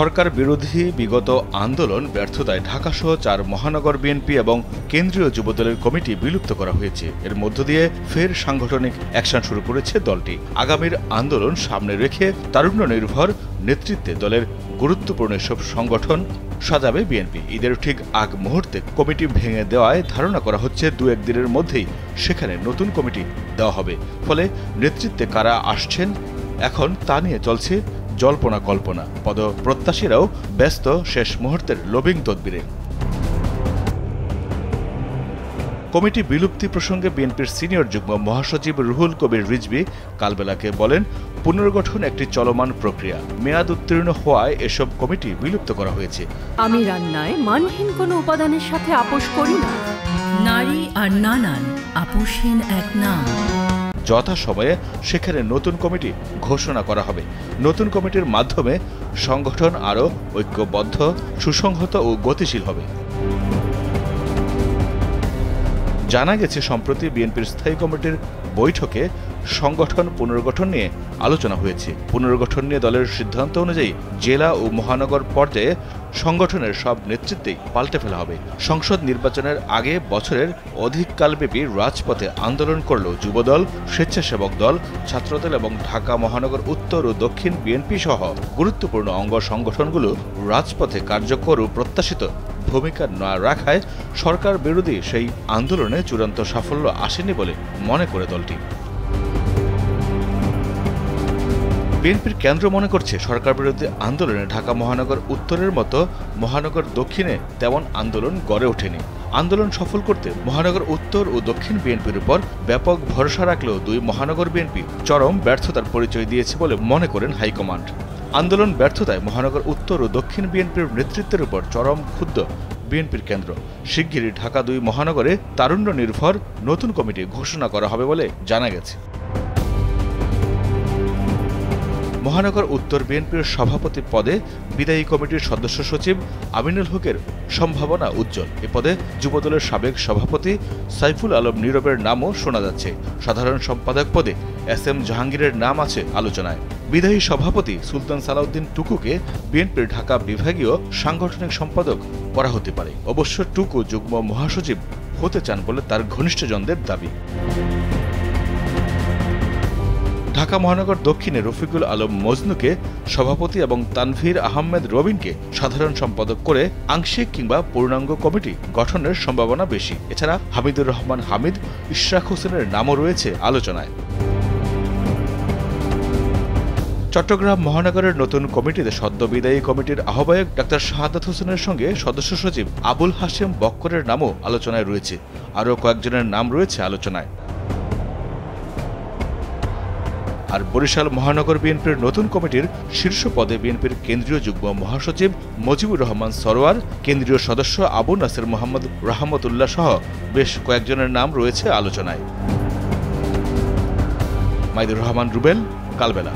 সরকার বিরোধী বিগত আন্দোলন ব্যর্থতায় ঢাকাসহ ৪ মহানগর বিএনপি এবং কেন্দ্রীয় যুবদলের কমিটি বিলুপ্ত করা হয়েছে। এর মধ্য দিয়ে ফের সাংগঠনিক অ্যাকশন শুরু করেছে দলটি। আগামীর আন্দোলন সামনে রেখে তারুণ্য নির্ভর নেতৃত্বে দলের গুরুত্বপূর্ণ এসব সংগঠন সাজাবে বিএনপি। ঈদের ঠিক আগ মুহূর্তে কমিটি ভেঙে দেওয়ায় ধারণা করা হচ্ছে ২-১ দিনের মধ্যেই সেখানে নতুন কমিটি দেওয়া হবে। ফলে নেতৃত্বে কারা আসছেন এখন তা নিয়ে চলছে জল্পনা কল্পনা। পদপ্রত্যাশীরাও ব্যস্ত শেষ মুহূর্তের লবিং তদবিরে। কমিটি বিলুপ্তি প্রসঙ্গে বিএনপির সিনিয়র যুগ্ম মহাসচিব রুহুল কবির রিজভী কালবেলাকে বলেন, পুনর্গঠন একটি চলমান প্রক্রিয়া। মেয়াদ উত্তীর্ণ হওয়ায় এসব কমিটি বিলুপ্ত করা হয়েছে। আমি রান্নায় মানহীন কোনো উপাদানের সাথে আপোষ করি না। নারী আর নানান আপোষহীন এক নাম। যথাসময়ে সেখানে নতুন কমিটি ঘোষণা করা হবে। নতুন কমিটির মাধ্যমে সংগঠন আরও ঐক্যবদ্ধ, সুসংহত ও গতিশীল হবে। জানা গেছে, সম্প্রতি বিএনপির স্থায়ী কমিটির বৈঠকে সংগঠন পুনর্গঠন নিয়ে আলোচনা হয়েছে। পুনর্গঠন নিয়ে দলের সিদ্ধান্ত অনুযায়ী জেলা ও মহানগর পর্যায়ে সংগঠনের সব নেতৃত্বেই পাল্টে ফেলা হবে। সংসদ নির্বাচনের আগে বছরের অধিককালব্যাপী রাজপথে আন্দোলন করল যুবদল, স্বেচ্ছাসেবক দল, ছাত্রদল এবং ঢাকা মহানগর উত্তর ও দক্ষিণ বিএনপি সহ গুরুত্বপূর্ণ অঙ্গ সংগঠনগুলো রাজপথে কার্যকর ও প্রত্যাশিত ভূমিকা না রাখায় সরকার বিরোধী সেই আন্দোলনে চূড়ান্ত সাফল্য আসেনি বলে মনে করে দলটি। বিএনপির কেন্দ্র মনে করছে, সরকার বিরোধী আন্দোলনে ঢাকা মহানগর উত্তরের মতো মহানগর দক্ষিণে তেমন আন্দোলন গড়ে ওঠেনি। আন্দোলন সফল করতে মহানগর উত্তর ও দক্ষিণ বিএনপির উপর ব্যাপক ভরসা রাখলেও ২ মহানগর বিএনপি চরম ব্যর্থতার পরিচয় দিয়েছে বলে মনে করেন হাইকমান্ড। আন্দোলন ব্যর্থতায় মহানগর উত্তর ও দক্ষিণ বিএনপির নেতৃত্বের উপর চরম ক্ষুব্ধ বিএনপির কেন্দ্র। শিগগিরই ঢাকা ২ মহানগরে তারুণ্য নির্ভর নতুন কমিটি ঘোষণা করা হবে বলে জানা গেছে। মহানগর উত্তর বিএনপির সভাপতি পদে বিদায়ী কমিটির সদস্য সচিব আমিনুল হকের সম্ভাবনা উজ্জ্বল। এ পদে যুবদলের সাবেক সভাপতি সাইফুল আলম নীরবের নামও শোনা যাচ্ছে। সাধারণ সম্পাদক পদে এস.এম. জাহাঙ্গীরের নাম আছে আলোচনায়। বিদায়ী সভাপতি সুলতান সালাউদ্দিন টুকুকে বিএনপির ঢাকা বিভাগীয় সাংগঠনিক সম্পাদক করা হতে পারে। অবশ্য টুকু যুগ্ম মহাসচিব হতে চান বলে তার ঘনিষ্ঠজনদের দাবি। ঢাকা মহানগর দক্ষিণে রফিকুল আলম মজনুকে সভাপতি এবং তানভীর আহমেদ রবিনকে সাধারণ সম্পাদক করে আংশিক কিংবা পূর্ণাঙ্গ কমিটি গঠনের সম্ভাবনা বেশি। এছাড়া হামিদুর রহমান হামিদ, ইশরাক হোসেনের নামও রয়েছে আলোচনায়। চট্টগ্রাম মহানগরের নতুন কমিটিতে সদ্য বিদায়ী কমিটির আহ্বায়ক ডাক্তার শাহাদাত হোসেনের সঙ্গে সদস্য সচিব আবুল হাশেম বক্করের নামও আলোচনায় রয়েছে। আরও কয়েকজনের নাম রয়েছে আলোচনায়। আর বরিশাল মহানগর বিএনপির নতুন কমিটির শীর্ষ পদে বিএনপির কেন্দ্রীয় যুগ্ম মহাসচিব মজিবুর রহমান সরোয়ার, কেন্দ্রীয় সদস্য আবু নাসের মোহাম্মদ রাহমতুল্লাহ সহ বেশ কয়েকজনের নাম রয়েছে আলোচনায়। মাইদুর রহমান রুবেল, কালবেলা।